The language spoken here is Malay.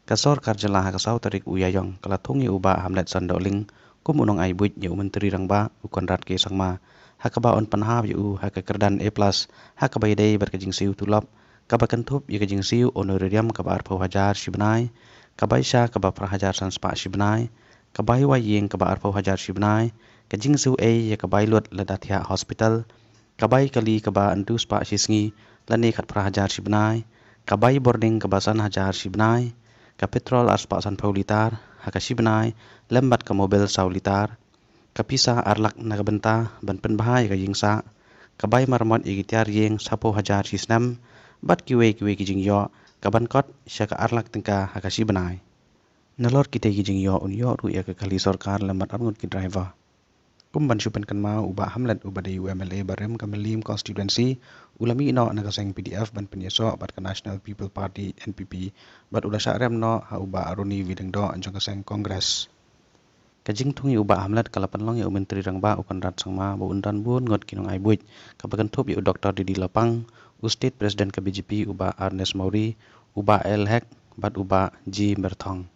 Kasor karjalah kasau tarik uyayong kalatungi uba Hamlet Sandoling kumunong ay buit yu menteri rangba ukon rat ke sangma hakabaon panhab yu hakakerdan A+ hakabay day berkajing siu tulap kabakantup yu kajing siu honorarium kabar hajar shibnai kabay sya kaba prahajar sanspa shibnai kabay waying kaba hajar shibnai kajing siu ya kabay lut ladathia hospital kabay kali kaba antu spa shisngi lani khat prahajar shibnai kabay boarding kabasan hajar shibnai kapetrol aspa san paulitar hakashibnai lembat ka mobil saulitar kapisa arlak nagabenta ban penbahay ka yingsa kabay marmot igitiar yeng sapo hajar sisnam bat kiwe kijing yo kaban kot sya ka arlak tingka hakashibnai nalor kita kijing yo unyo ru ya ka kali sarkar lembat arngut ki driver kumban syupen kan mau ubah Hamlet ubah di UMLA barem kamelim constituency ulami no nagaseng PDF ban penyeso bat ka National People Party NPP bat ulah syarem no ha ubah aruni wideng do anjong kaseng kongres kajing tungi ubah Hamlet kalapan long ya menteri rangba ukon rat sangma bu undan bun ngot kinong ai buit kabagan thup ya Dr. Didi Lapang State President ka BJP ubah Ernest Mauri ubah El Hek bat ubah G Merthong